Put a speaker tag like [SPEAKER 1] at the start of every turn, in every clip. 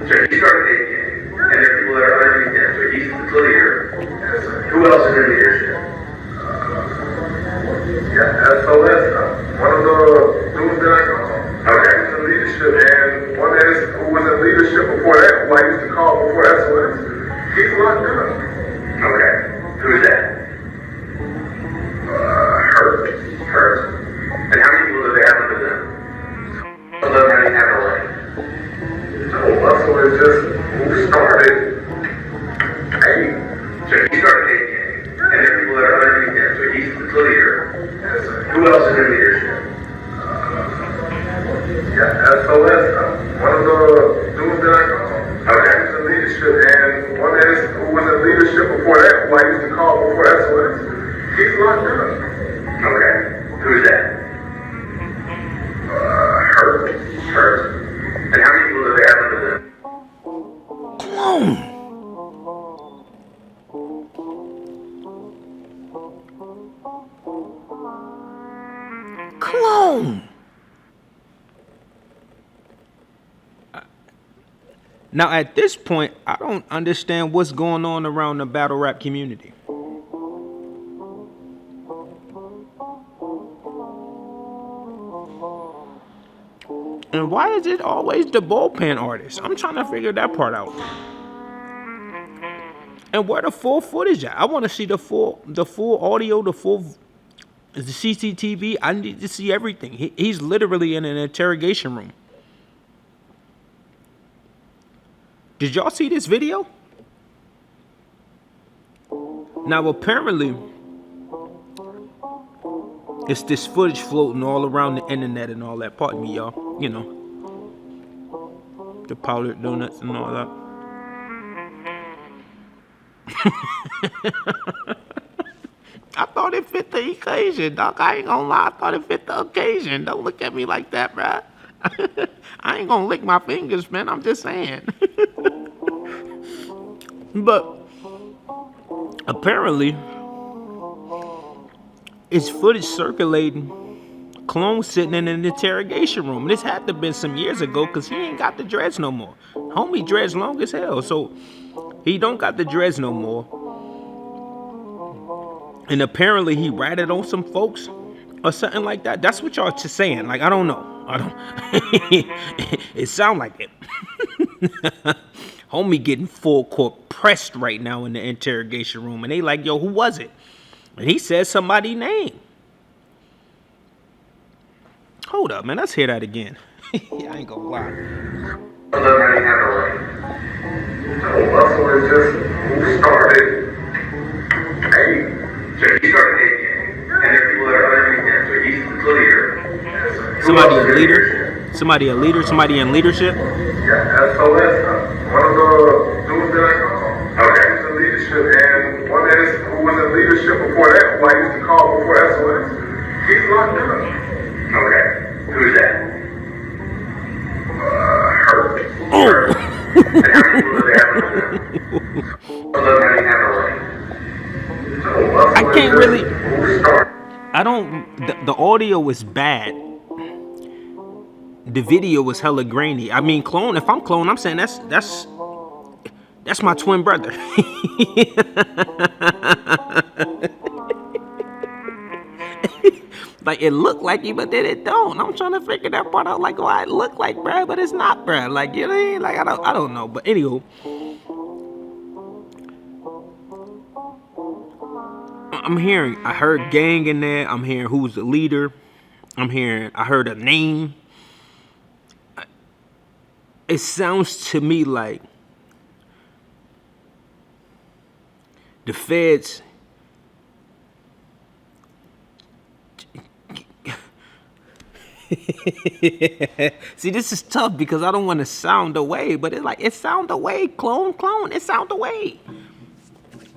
[SPEAKER 1] So he started a gang, and there are people that are underneath him. So he's the leader. Who else is in leadership?
[SPEAKER 2] SOS. One of the dudes that I know. Okay. He's in leadership, and one that is who was in leadership before that, who I used to call before SOS. He's locked up.
[SPEAKER 1] Okay. Who's that? Hurt. And how many people do they have under them? Of them running have a leg.
[SPEAKER 2] No, Russell is just who started. Hey.
[SPEAKER 1] So he started a gang, and there are people that are underneath him. So he's the leader. Who else is in leadership?
[SPEAKER 2] SOS. One of the dudes that I know. Okay. He's in leadership, and one that is who was in leadership before that, who I used to call before SOS. He's locked up.
[SPEAKER 1] Okay. Who's that? Hurt. And how many people do they have under them?
[SPEAKER 3] Clone. Now, at this point, I don't understand what's going on around the battle rap community. And why is it always the bullpen artists? I'm trying to figure that part out. And where the full footage at? I want to see the full audio, the CCTV. I need to see everything. He's literally in an interrogation room. Did y'all see this video? Now, apparently, it's this footage floating all around the internet and all that. Pardon me, y'all. You know, the powdered donuts and all that. I thought it fit the occasion, dog. I ain't gonna lie. I thought it fit the occasion. Don't look at me like that, bruh. I ain't gonna lick my fingers, man. I'm just saying. But apparently, it's footage circulating. Clone sitting in an interrogation room. This had to have been some years ago because he ain't got the dreads no more. Homie dreads long as hell. So he don't got the dreads no more. And apparently he ratted on some folks or something like that. That's what y'all just saying. Like, I don't know. It sound like it. Homie getting full court pressed right now in the interrogation room. And they like, yo, who was it? And he says somebody's name. Hold up, man. Let's hear that again. I ain't gonna lie.
[SPEAKER 2] Russell is just who started. Hey.
[SPEAKER 1] So he started a gang, and there are people that are underneath him. So he's the leader.
[SPEAKER 3] Somebody a leader? Somebody a leader? Somebody in leadership?
[SPEAKER 2] SOS. One of the dudes that I know. Okay. He's in leadership, and one that is who was in leadership before that, who I used to call before SOS. He's locked up.
[SPEAKER 1] Okay. Who's that?
[SPEAKER 2] Hurt.
[SPEAKER 1] And how many people do they have under them? Of them running have a leg.
[SPEAKER 3] I can't really. I don't. The audio is bad. The video was hella grainy. I mean, Clone. If I'm Clone, I'm saying that's my twin brother. Like, it looked like he, but then it don't. I'm trying to figure that part out. Like, why it look like bruh, but it's not bruh. Like, you know what I mean? Like, I don't know. But anywho, I heard gang in there. I'm hearing who's the leader. I heard a name. It sounds to me like the feds see, this is tough because I don't want to sound away, but it's like, it sound away, clone, it sound away.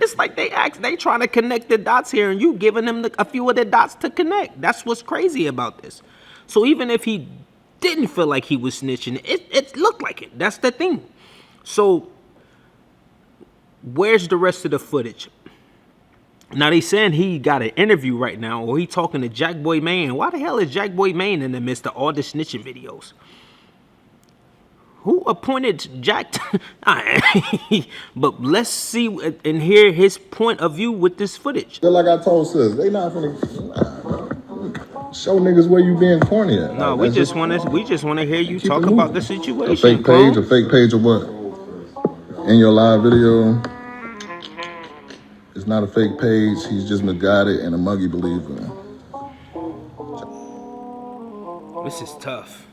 [SPEAKER 3] It's like they trying to connect the dots here, and you giving them a few of the dots to connect. That's what's crazy about this. So even if he didn't feel like he was snitching, it looked like it. That's the thing. So where's the rest of the footage? Now they saying he got an interview right now, or he talking to Jackboy Maine. Why the hell is Jackboy Maine in the midst of all the snitching videos? Who appointed Jack? But let's see and hear his point of view with this footage.
[SPEAKER 4] Just like I told sis, they not finna show niggas where you being corny at.
[SPEAKER 3] No,
[SPEAKER 4] Like,
[SPEAKER 3] we
[SPEAKER 4] that's
[SPEAKER 3] just want to hear you
[SPEAKER 4] keep
[SPEAKER 3] talk
[SPEAKER 4] it
[SPEAKER 3] about
[SPEAKER 4] moving.
[SPEAKER 3] the
[SPEAKER 4] A
[SPEAKER 3] situation.
[SPEAKER 4] fake page of what? In your live video, it's not a fake page. He's just misguided and a muggy believer.
[SPEAKER 3] This is tough.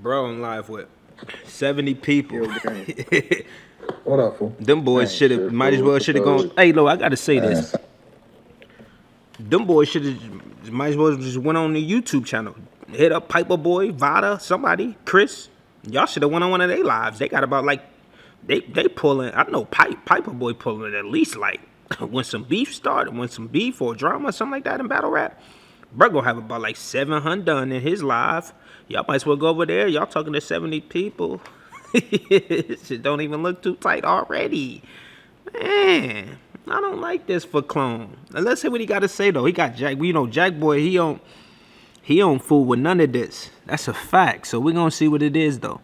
[SPEAKER 3] Bro, I'm live with 70 people.
[SPEAKER 4] What up, fool?
[SPEAKER 3] Them boys should have, might as well should have gone. Hey, Lo, I gotta say this. Them boys should have, might as well just went on the YouTube channel. Hit up Piper Boy, Vada, somebody, Chris. Y'all should have went on one of their lives. They got about like, they pulling, I know Piper Boy pulling at least like, when some beef started, when some beef or drama, something like that in battle rap. Bro gonna have about like 700 done in his live. Y'all might as well go over there. Y'all talking to 70 people. Shit don't even look too tight already. Man, I don't like this for Clone. Now let's see what he got to say though. He got Jack. You know, Jack Boy, he don't fool with none of this. That's a fact. So we're gonna see what it is though.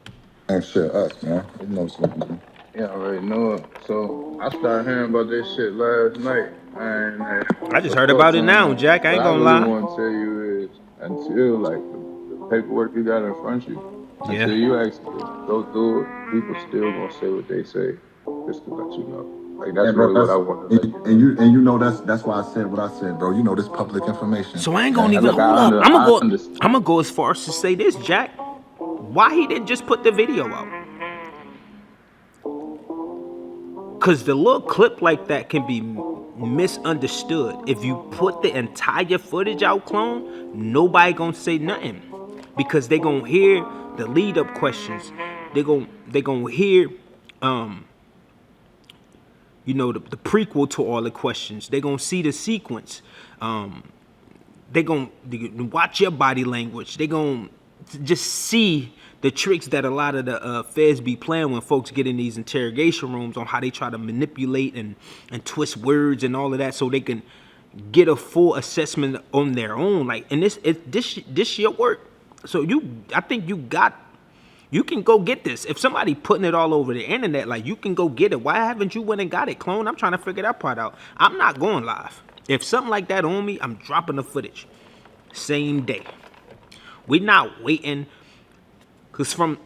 [SPEAKER 4] And shit, us, man. You know something.
[SPEAKER 5] Yeah, I already know it. So I started hearing about this shit last night.
[SPEAKER 3] I just heard about it now, Jack. I ain't gonna lie.
[SPEAKER 5] What I really want to tell you is until like the paperwork you got in front of you,
[SPEAKER 3] Yeah.
[SPEAKER 5] until you actually go through it, people still gonna say what they say just to let you know. Like that's really what I want to let you know.
[SPEAKER 4] And you know that's why I said what I said, bro. You know this public information.
[SPEAKER 3] So I ain't gonna
[SPEAKER 4] And
[SPEAKER 3] even
[SPEAKER 5] look,
[SPEAKER 3] hold up.
[SPEAKER 5] I
[SPEAKER 3] I'm
[SPEAKER 5] understand.
[SPEAKER 3] gonna go as far as to say this, Jack. Why he didn't just put the video out? Cause the little clip like that can be misunderstood. If you put the entire footage out, Clone, nobody gonna say nothing. Because they gonna hear the lead up questions. They gonna hear you know, the prequel to all the questions. They gonna see the sequence. They gonna watch your body language. They gonna just see the tricks that a lot of the feds be playing when folks get in these interrogation rooms on how they try to manipulate and twist words and all of that so they can get a full assessment on their own. Like, and this your work. So I think you can go get this. If somebody putting it all over the internet, like, you can go get it. Why haven't you went and got it, Clone? I'm trying to figure that part out. I'm not going live. If something like that on me, I'm dropping the footage. Same day. We're not waiting. Because from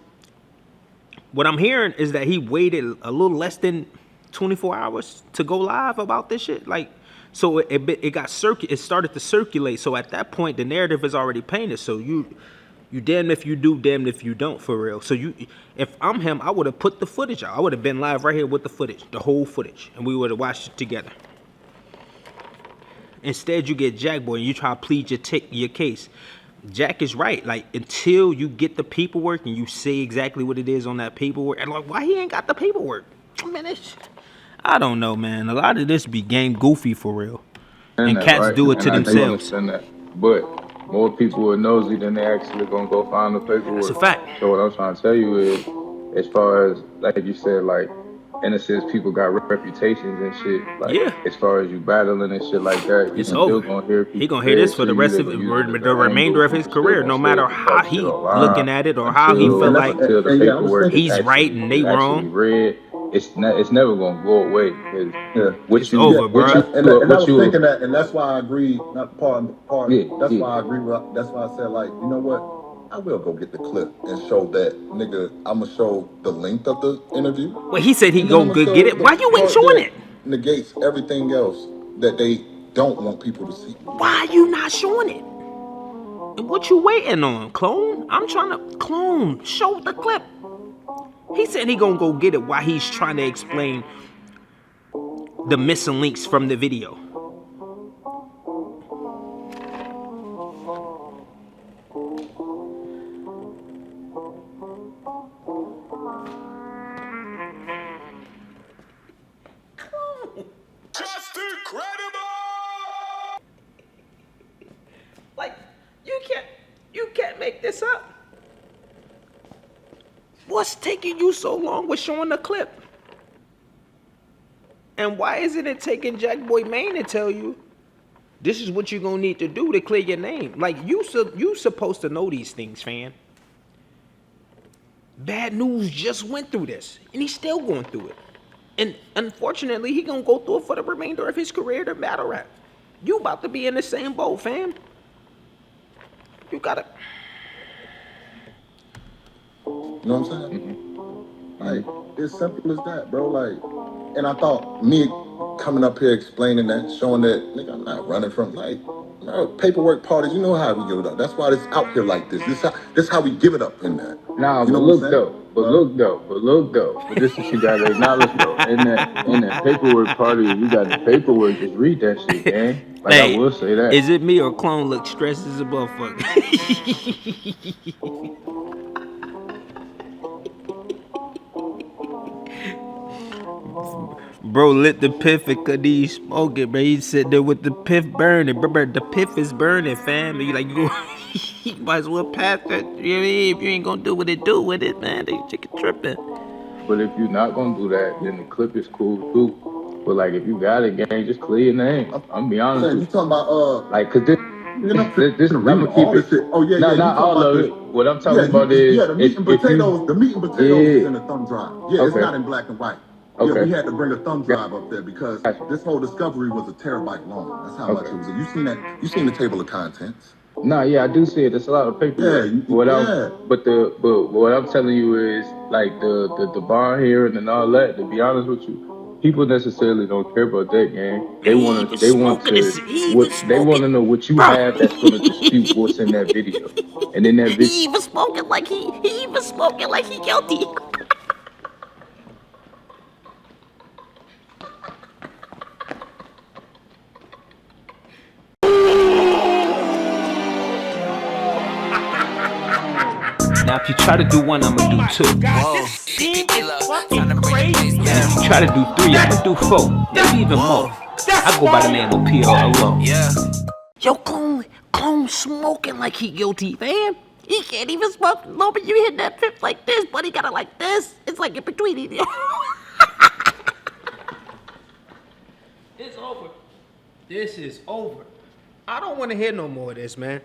[SPEAKER 3] what I'm hearing is that he waited a little less than 24 hours to go live about this shit. Like, so it started to circulate. So at that point, the narrative is already painted. So you damned if you do, damned if you don't, for real. So if I'm him, I would have put the footage out. I would have been live right here with the footage, the whole footage, and we would have watched it together. Instead, you get Jack Boy and you try to plead your case. Jack is right. Like, until you get the paperwork and you say exactly what it is on that paperwork, and like, why he ain't got the paperwork? I mean, I don't know, man. A lot of this be game goofy for real, and
[SPEAKER 5] that,
[SPEAKER 3] cats
[SPEAKER 5] right?
[SPEAKER 3] do it to
[SPEAKER 5] And
[SPEAKER 3] themselves.
[SPEAKER 5] I understand that. But more people are nosy than they actually gonna go find the paperwork.
[SPEAKER 3] That's a fact.
[SPEAKER 5] So what I'm trying to tell you is, as far as like you said, like, in a sense, people got reputations and shit. Like,
[SPEAKER 3] Yeah.
[SPEAKER 5] as far as you battling and shit like that,
[SPEAKER 3] It's
[SPEAKER 5] still
[SPEAKER 3] over.
[SPEAKER 5] gonna hear people.
[SPEAKER 3] He gonna hear this for the rest of the remainder of his career, no matter how he looking at it or how he feel like
[SPEAKER 5] until the paperwork
[SPEAKER 3] he's
[SPEAKER 5] is
[SPEAKER 3] right and they wrong.
[SPEAKER 5] Read, it's never gonna go away.
[SPEAKER 3] It's over, bro.
[SPEAKER 4] And I was thinking that, and that's why I agree. Not part.
[SPEAKER 5] Yeah,
[SPEAKER 4] that's
[SPEAKER 5] yeah.
[SPEAKER 4] why I agree with. That's why I said, like, you know what? I will go get the clip and show that nigga. I'ma show the length of the interview.
[SPEAKER 3] Well, he said he go good get it. Why you ain't showing it?
[SPEAKER 4] Negates everything else that they don't want people to see.
[SPEAKER 3] Why you not showing it? And what you waiting on, Clone? I'm trying to Clone. Show the clip. He said he gonna go get it while he's trying to explain the missing links from the video.
[SPEAKER 2] Just incredible!
[SPEAKER 3] Like, you can't make this up. What's taking you so long with showing the clip? And why isn't it taking Jack Boy Maine to tell you this is what you're gonna need to do to clear your name? Like you supposed to know these things, fam. Bad News just went through this, and he's still going through it. And unfortunately, he gonna go through it for the remainder of his career to battle rap. You about to be in the same boat, fam. You gotta.
[SPEAKER 4] You know what I'm saying? Like, it's simple as that, bro. Like, and I thought me coming up here explaining that, showing that, nigga, I'm not running from, like, bro, paperwork parties, you know how we give it up. That's why it's out here like this. This how we give it up in that.
[SPEAKER 5] Nah,
[SPEAKER 4] you know
[SPEAKER 5] but look though. But this is what you gotta acknowledge though. In that paperwork party, you got the paperwork, just read that shit, gang. Like
[SPEAKER 3] Hey,
[SPEAKER 5] I will say that.
[SPEAKER 3] Is it me or Clone look stressed as a motherfucker? Bro lit the piff and couldn't even smoke it, bro. He sitting there with the piff burning. Bro, the piff is burning, fam. And you like, you might as well pass that. You know what I mean? If you ain't gonna do what it do with it, man, they chicken tripping.
[SPEAKER 5] But if you're not gonna do that, then the clip is cool too. But like, if you got it, gang, just clear your name. I'm be honest with you.
[SPEAKER 4] You talking about
[SPEAKER 5] like, cause this I'm gonna keep it.
[SPEAKER 4] Oh yeah,
[SPEAKER 5] not all of it. What I'm talking about is
[SPEAKER 4] the meat and potatoes. The meat and potatoes is in the thumb drive. Yeah, it's
[SPEAKER 5] Okay.
[SPEAKER 4] not in black and white.
[SPEAKER 5] Okay.
[SPEAKER 4] Yeah, we had to bring a thumb drive up there because this whole discovery was a terabyte long. That's how much it was. You seen that? You seen the table of contents?
[SPEAKER 5] Nah, yeah, I do see it. It's a lot of paper.
[SPEAKER 4] Yeah,
[SPEAKER 5] but what I'm telling you is like the bond hearing and all that. To be honest with you, people necessarily don't care about that, gang. They want to know what you have that's gonna dispute what's in that video. And in that video,
[SPEAKER 3] he even spoken like he guilty. Now if you try to do one, I'ma do two.
[SPEAKER 6] Whoa.
[SPEAKER 3] If you try to do three, I'ma do four. Maybe even more. I go by the name of P.O.L.O.
[SPEAKER 6] Yeah.
[SPEAKER 3] Yo, Clone smoking like he guilty, fam. He can't even smoke no, but you hit that fifth like this, but he got it like this. It's like in between it. It's over. This is over. I don't want to hear no more of this, man.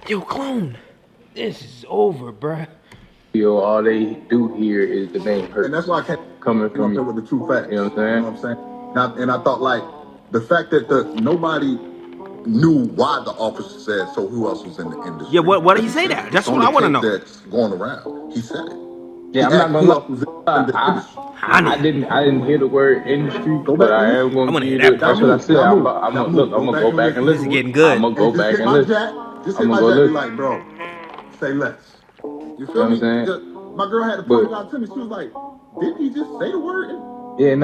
[SPEAKER 3] Yo, Clone, this is over, bruh.
[SPEAKER 5] all they do here is the name hurt.
[SPEAKER 4] And that's why I can't
[SPEAKER 5] coming from
[SPEAKER 4] with the true facts.
[SPEAKER 5] You know what I'm saying?
[SPEAKER 4] You know what I'm saying? And I thought like the fact that nobody knew why the officer said so. Who else was in the industry?
[SPEAKER 3] Yeah, what did he say that? That's what I want to know.
[SPEAKER 4] That's going around. He said it.
[SPEAKER 5] Yeah, I'm not gonna lie. I didn't hear the word industry, but I am gonna hear it. That's what I said. I'm gonna go back and listen.
[SPEAKER 3] This is getting good.
[SPEAKER 5] I'm gonna go back and listen.
[SPEAKER 4] Just hit my jack, like, bro, say less. You feel me? My girl had to point it out to me. She was like, didn't he just say the word?
[SPEAKER 5] Yeah,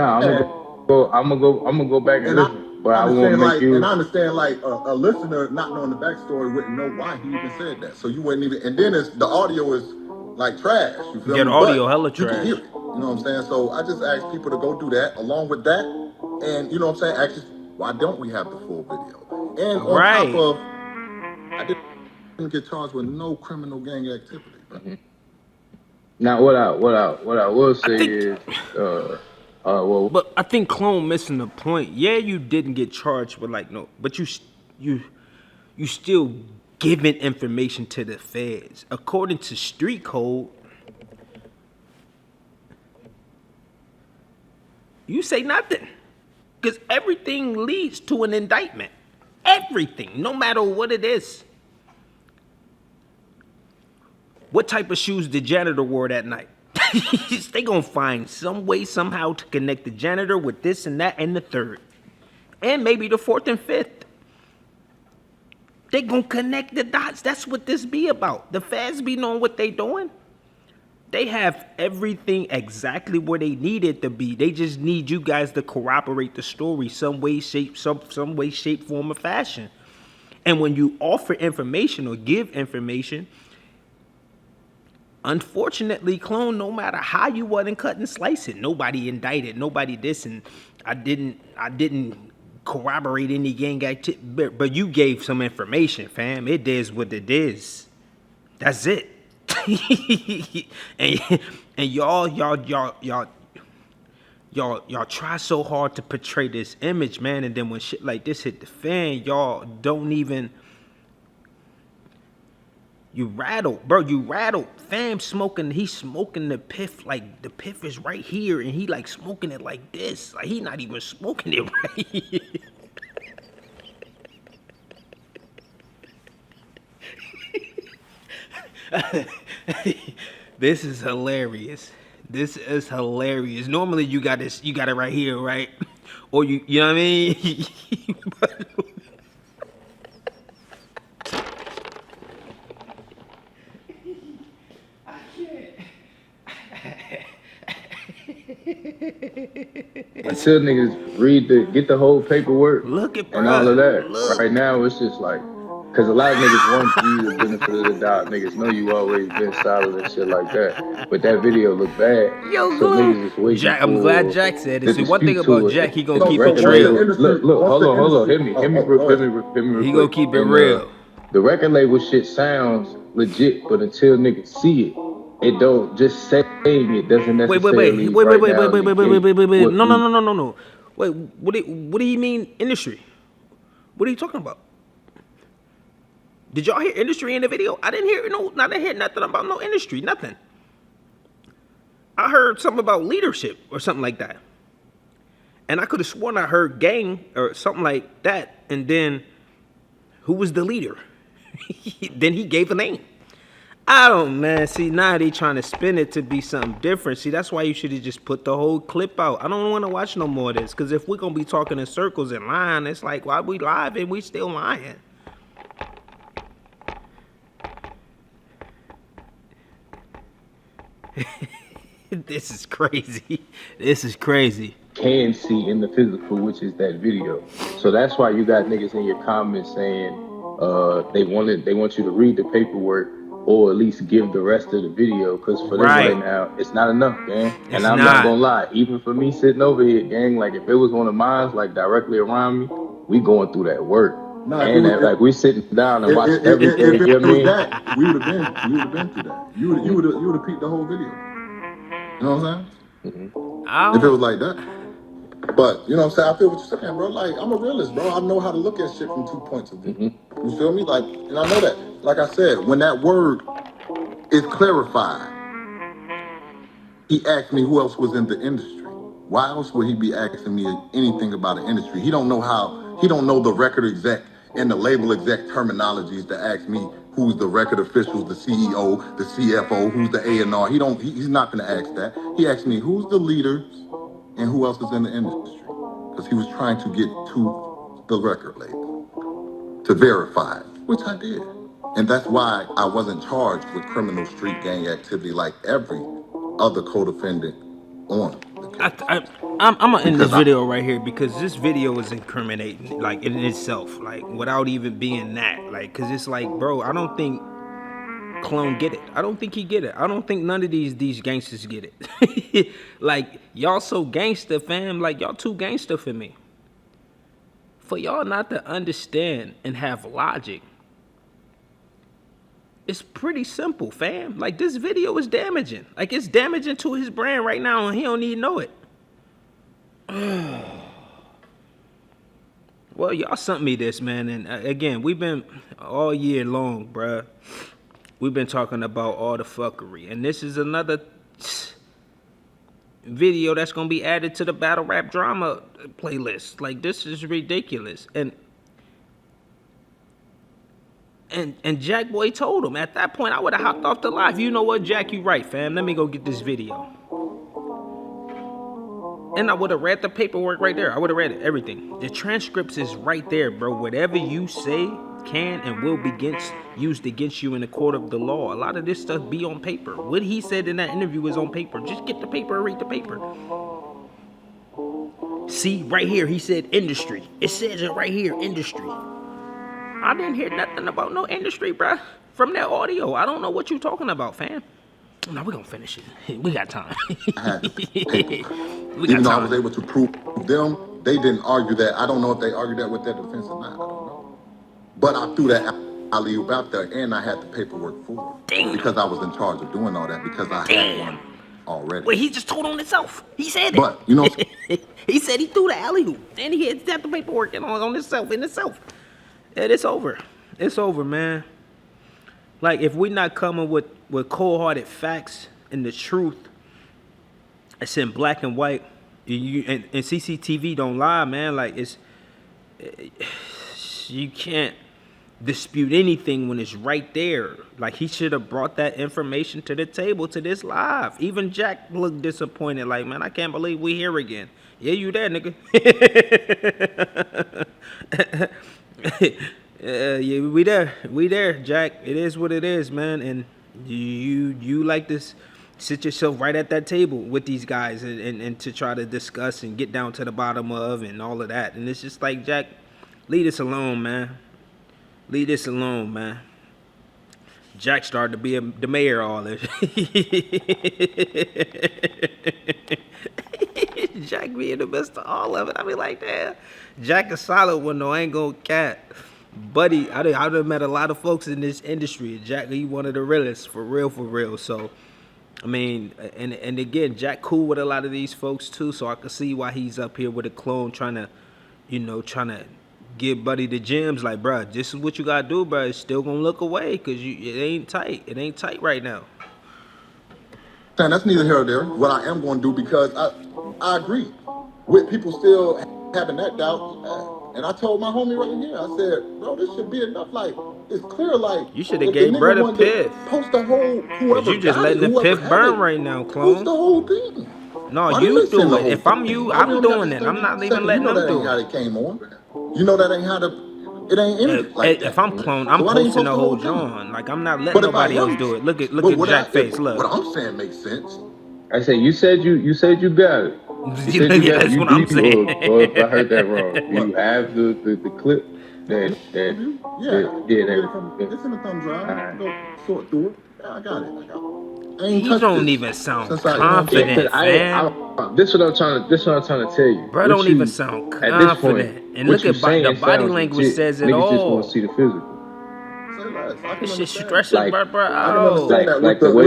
[SPEAKER 5] I'm gonna go back and listen. But I won't make you.
[SPEAKER 4] And I understand, like, a listener not knowing the backstory wouldn't know why he even said that. So you wouldn't even. And then the audio is like trash. You feel me?
[SPEAKER 3] The audio hella trash.
[SPEAKER 4] You can hear it. You know what I'm saying? So I just asked people to go do that. Along with that, and you know what I'm saying? Actually, why don't we have the full video? And on top of, I didn't get charged with no criminal gang activity.
[SPEAKER 5] Mm-hmm. Now, what I will say is,
[SPEAKER 3] but I think Clone missing the point. Yeah, you didn't get charged with but you still giving information to the feds. According to street code, you say nothing. Because everything leads to an indictment. Everything, no matter what it is. What type of shoes the janitor wore that night? They gonna find some way, somehow to connect the janitor with this and that and the third. And maybe the fourth and fifth. They gonna connect the dots. That's what this be about. The feds be knowing what they doing. They have everything exactly where they need it to be. They just need you guys to corroborate the story some way, shape, some way, shape, form, or fashion. And when you offer information or give information, unfortunately, Clone, no matter how you wasn't cut and slice it, nobody indicted, nobody this, and I didn't corroborate any gang activity, but you gave some information, fam. It is what it is. That's it. and y'all try so hard to portray this image, man, and then when shit like this hit the fan, y'all don't even. You rattled, bro. You rattled. Fam smoking. He's smoking the piff. Like the piff is right here, and he like smoking it like this. Like he not even smoking it right here. This is hilarious. This is hilarious. Normally you got this. You got it right here, right? Or you know what I mean?
[SPEAKER 5] Until niggas get the whole paperwork
[SPEAKER 3] Look at
[SPEAKER 5] and all of that.
[SPEAKER 3] Look.
[SPEAKER 5] Right now, it's just like, because a lot of niggas want you the benefit of the doubt. Niggas know you always been solid and shit like that. But that video look bad.
[SPEAKER 3] Yo,
[SPEAKER 5] so niggas is waiting
[SPEAKER 3] Jack, I'm glad Jack said it. See, one thing
[SPEAKER 5] to
[SPEAKER 3] about
[SPEAKER 5] it.
[SPEAKER 3] Jack, he gonna
[SPEAKER 5] The
[SPEAKER 3] keep
[SPEAKER 5] record
[SPEAKER 3] it real.
[SPEAKER 5] label- Look, hold on. Hit me real
[SPEAKER 3] He gonna
[SPEAKER 5] quick.
[SPEAKER 3] keep it
[SPEAKER 5] And,
[SPEAKER 3] real.
[SPEAKER 5] The record label shit sounds legit, but until niggas see it, it don't just saying it doesn't necessarily.
[SPEAKER 3] Wait. No. Wait, what do you mean industry? What are you talking about? Did y'all hear industry in the video? I didn't hear nothing about no industry, nothing. I heard something about leadership or something like that. And I could have sworn I heard gang or something like that. And then who was the leader? Then he gave a name. I don't, man. See, now they trying to spin it to be something different. See, that's why you should have just put the whole clip out. I don't want to watch no more of this. Because if we're going to be talking in circles and lying, it's like, why we live and we still lying? This is crazy. This is crazy.
[SPEAKER 5] Can see in the physical, which is that video. So that's why you got niggas in your comments saying they want you to read the paperwork or at least give the rest of the video, because for them right now it's not enough, gang. And I'm not gonna lie, even for me sitting over here, gang, like if it was one of mine like directly around me, we going through that work. Nah, and that, like we sitting down and watch everything.
[SPEAKER 4] If
[SPEAKER 5] you know what
[SPEAKER 4] I mean? We would have been through that. You would have peeped the whole video. You know what I'm saying? Mm-hmm. If it was like that. But, you know what I'm saying? I feel what you're saying, bro. Like, I'm a realist, bro. I know how to look at shit from 2 points of view. Mm-hmm. You feel me? Like, and I know that. Like I said, when that word is clarified, he asked me who else was in the industry. Why else would he be asking me anything about the industry? He don't know the record exec and the label exec terminologies to ask me who's the record officials, the CEO, the CFO, who's the A&R. He's not going to ask that. He asked me who's the leaders and who else is in the industry, because he was trying to get to the record label to verify it, which I did. And that's why I wasn't charged with criminal street gang activity like every other co-defendant on the case.
[SPEAKER 3] I'm gonna end this video right here, because this video is incriminating, like in itself, like without even being that, like, cause it's like, bro, I don't think Clone get it. I don't think he get it. I don't think none of these gangsters get it. Like, y'all so gangster, fam. Like, y'all too gangster for me. For y'all not to understand and have logic, it's pretty simple, fam. Like, this video is damaging. Like, it's damaging to his brand right now, and he don't even know it. Well, y'all sent me this, man. And again, we've been all year long, bruh. We've been talking about all the fuckery. And this is another video that's going to be added to the battle rap drama playlist. Like, this is ridiculous. And Jack Boy told him, at that point, I would have hopped off the live. You know what, Jack, you right, fam. Let me go get this video. And I would have read the paperwork right there. I would have read it, everything. The transcripts is right there, bro. Whatever you say can and will be used against you in the court of the law. A lot of this stuff be on paper. What he said in that interview is on paper. Just get the paper and read the paper. See, right here, he said industry. It says it right here, industry. I didn't hear nothing about no industry, bruh, from that audio. I don't know what you talking about, fam. No, we're going to finish it. We got time.
[SPEAKER 4] Even though I was able to prove them, they didn't argue that. I don't know if they argued that with their defense or not. I don't know. But I threw that out. alley-oop out there, and I had the paperwork for it.
[SPEAKER 3] Damn.
[SPEAKER 4] Because I was in charge of doing all that because I had one already.
[SPEAKER 3] Wait, he just told on himself. He said it.
[SPEAKER 4] But, you know,
[SPEAKER 3] he said he threw the alley-oop. And he had the paperwork on himself, in itself. And it's over. It's over, man. Like, if we're not coming with cold-hearted facts and the truth, it's in black and white, and CCTV don't lie, man. Like, you can't dispute anything when it's right there. Like, he should have brought that information to the table to this live. Even Jack looked disappointed, like, man, I can't believe we here again. Yeah, you there, nigga. Yeah, we there, Jack. It is what it is, man. And you like this, sit yourself right at that table with these guys and to try to discuss and get down to the bottom of and all of that. And it's just like, Jack, leave this alone, man. Leave this alone, man. Jack started to be the mayor of all this. Jack being the best of all of it. I mean, like, damn. Jack a solid one, though. I ain't gonna cat. Buddy, I've met a lot of folks in this industry. Jack, he one of the realest, for real. So, I mean, and again, Jack cool with a lot of these folks, too. So I can see why he's up here with a clone trying to give Buddy the gems. Like, bruh, this is what you gotta do, bruh. It's still gonna look away because it ain't tight. It ain't tight right now.
[SPEAKER 4] And that's neither here or there. What I am going to do, because I agree with people still having that doubt. And I told my homie right here, I said, bro, this should be enough. Like, it's clear, like,
[SPEAKER 3] you should have gave Brett a piff.
[SPEAKER 4] Post the whole, whoever
[SPEAKER 3] you just letting the piff burn right now, clone.
[SPEAKER 4] Post the whole thing.
[SPEAKER 3] No, you do it. If I'm you, I'm doing it. I'm not even letting them do it.
[SPEAKER 4] You know that ain't how it came on. You know that ain't how it ain't in it like that.
[SPEAKER 3] If I'm clone, I'm posting the whole John. Like, I'm not letting nobody else do it. Look at Jack's face. Look.
[SPEAKER 4] What I'm saying makes sense.
[SPEAKER 5] I say you said you got it.
[SPEAKER 3] Yeah, that's what I'm saying.
[SPEAKER 5] Or if I heard that wrong, you have the clip that
[SPEAKER 4] it's in the thumb drive. Go sort through it. Yeah, I got it.
[SPEAKER 3] He don't even sound confident, man.
[SPEAKER 5] This what I'm trying to tell you.
[SPEAKER 3] Bro, don't even sound confident. And look at the body language says it all.
[SPEAKER 5] Niggas just want to see the physical.
[SPEAKER 3] This shit stressing, bro.
[SPEAKER 5] Like the way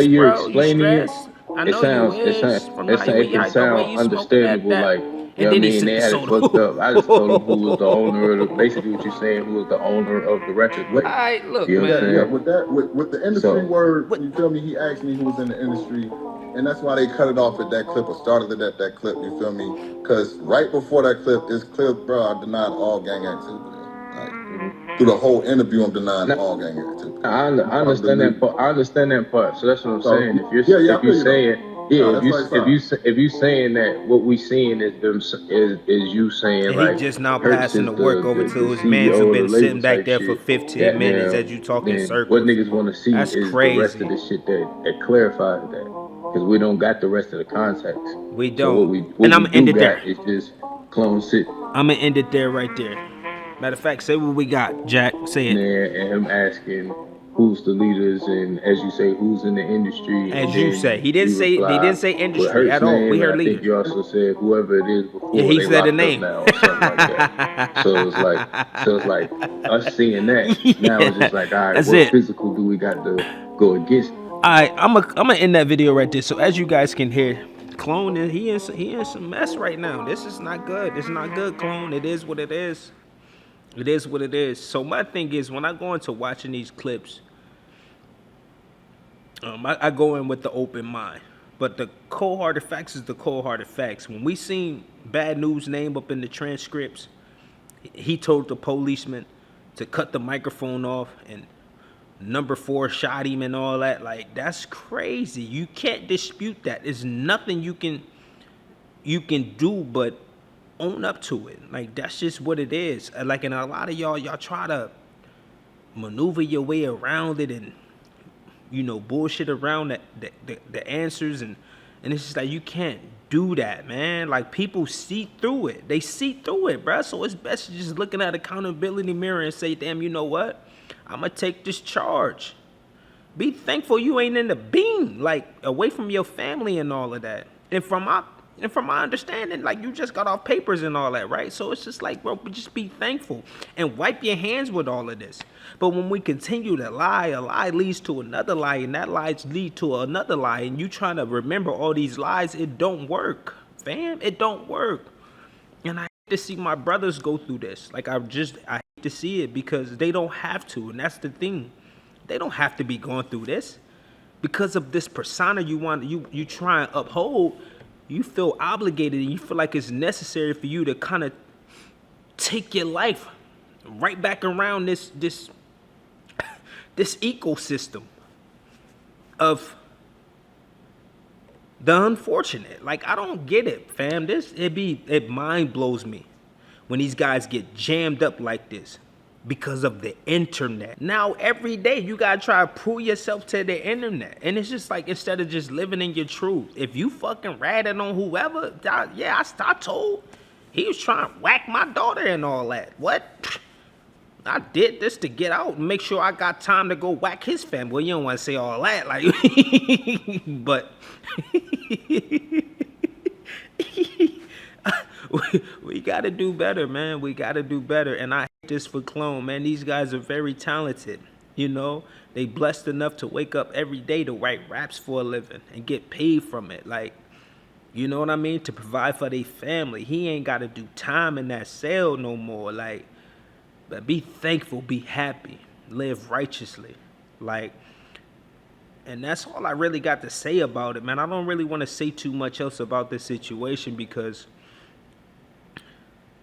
[SPEAKER 5] you're explaining it. It can sound understandable, like, you know what I mean? They had it fucked up. I just told him who was the owner of basically what you're saying, who was the owner of the record label.
[SPEAKER 3] Alright, look,
[SPEAKER 4] you know
[SPEAKER 3] man.
[SPEAKER 4] With the industry word, you feel me? He asked me who was in the industry, and that's why they cut it off at that clip, or started it at that clip, you feel me? Because right before that clip, it's clear, bro, I denied all gang activity. Through the whole interview, I'm denying all gang activity.
[SPEAKER 5] I understand that part. I understand that part. So that's what I'm saying. If you're saying that what we seeing is you saying,
[SPEAKER 3] and
[SPEAKER 5] like,
[SPEAKER 3] he just now passing the work over to his man who been sitting back there for 15 minutes as you talking circles.
[SPEAKER 5] What niggas want to see
[SPEAKER 3] that's
[SPEAKER 5] is
[SPEAKER 3] crazy.
[SPEAKER 5] The rest of the shit that clarifies that, because we don't got the rest of the context.
[SPEAKER 3] We don't.
[SPEAKER 5] So what I'm gonna end it there. It's just clone shit.
[SPEAKER 3] I'm gonna end it there, right there. Matter of fact, say what we got, Jack. Say it.
[SPEAKER 5] There, and him asking who's the leaders, and as you say, who's in the industry.
[SPEAKER 3] As you say, he didn't say industry at all. We heard leaders.
[SPEAKER 5] I think you also said whoever it is before.
[SPEAKER 3] Yeah, he said the name.
[SPEAKER 5] Now or something like that. So it's like us seeing that. Now it's just like, all right, what physical do we got to go against?
[SPEAKER 3] All right, I'm gonna end that video right there. So as you guys can hear, Clone, he in some mess right now. This is not good. It's not good, Clone. It is what it is. It is what it is. So my thing is, when I go into watching these clips, I go in with the open mind. But the cold-hearted facts is the cold-hearted facts. When we seen Bad News' name up in the transcripts, he told the policeman to cut the microphone off, and number 4 shot him and all that. Like, that's crazy. You can't dispute that. There's nothing you can do but own up to it. Like, that's just what it is. Like, and a lot of y'all try to maneuver your way around it and, you know, bullshit around the answers, and it's just like, you can't do that, man. Like, people see through it. They see through it, bruh. So it's best to just look in that accountability mirror and say, damn, you know what? I'm gonna take this charge. Be thankful you ain't in the beam, like, away from your family and all of that. And from And from my understanding, like, you just got off papers and all that, right? So it's just like, bro, just be thankful and wipe your hands with all of this. But when we continue to lie, a lie leads to another lie, and that lies lead to another lie, and you trying to remember all these lies, it don't work, fam. It don't work. And I hate to see my brothers go through this. Like, I hate to see it because they don't have to, and that's the thing. They don't have to be going through this. Because of this persona you try and uphold, you feel obligated and you feel like it's necessary for you to kind of take your life right back around this ecosystem of the unfortunate. Like, I don't get it, fam. It mind blows me when these guys get jammed up like this because of the internet. Now, every day, you gotta try to prove yourself to the internet. And it's just like, instead of just living in your truth, if you fucking ratted on whoever, I told, he was trying to whack my daughter and all that. What? I did this to get out and make sure I got time to go whack his family. Well, you don't want to say all that, like, but we got to do better, man. We got to do better. And I hate this for Clone, man. These guys are very talented. You know, they blessed enough to wake up every day to write raps for a living and get paid from it. Like, you know what I mean? To provide for their family. He ain't got to do time in that cell no more. Like, but be thankful, be happy, live righteously. Like, and that's all I really got to say about it, man. I don't really want to say too much else about this situation because,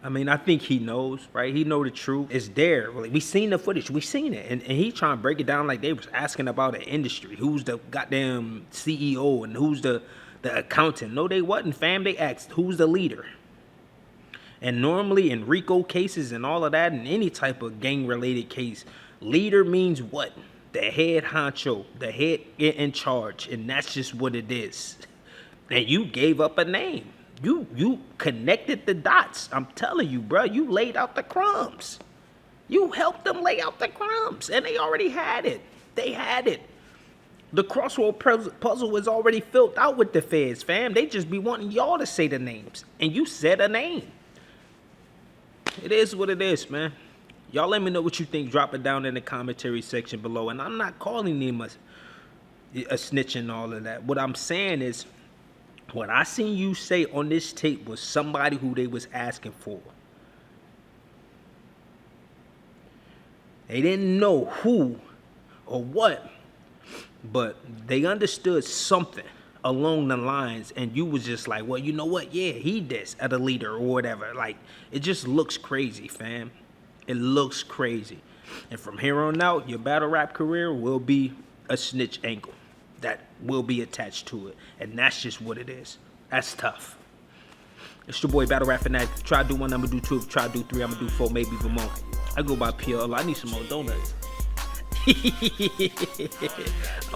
[SPEAKER 3] I mean, I think he knows, right? He know the truth. It's there. We seen the footage. We seen it. And he trying to break it down like they was asking about an industry. Who's the goddamn CEO and who's the accountant? No, they wasn't, fam. They asked, who's the leader? And normally in Rico cases and all of that, in any type of gang-related case, leader means what? The head honcho, the head in charge. And that's just what it is. And you gave up a name. You connected the dots. I'm telling you, bro, you laid out the crumbs. You helped them lay out the crumbs, and they already had it. They had it. The crossword puzzle was already filled out with the feds, fam. They just be wanting y'all to say the names, and you said a name. It is what it is, man. Y'all let me know what you think. Drop it down in the commentary section below. And I'm not calling him a snitch and all of that. What I'm saying is, what I seen you say on this tape was somebody who they was asking for. They didn't know who or what, but they understood something along the lines, and you was just like, well, you know what? Yeah, he this at a leader or whatever. Like, it just looks crazy, fam. It looks crazy. And from here on out, your battle rap career will be a snitch angle that will be attached to it. And that's just what it is. That's tough. It's your boy, Battle Rap Fanatic. Try to do one, I'm gonna do two. Try to do three, I'm gonna do four, maybe even more. I go by PL. I need some more donuts. I'm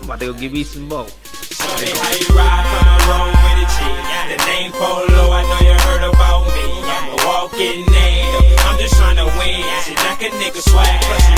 [SPEAKER 3] about to go give me some more.
[SPEAKER 6] Shorty, how you ride from the road with a chick? The name Polo, I know you heard about me. I'm a walking name. I'm just trying to win. She like a nigga swag.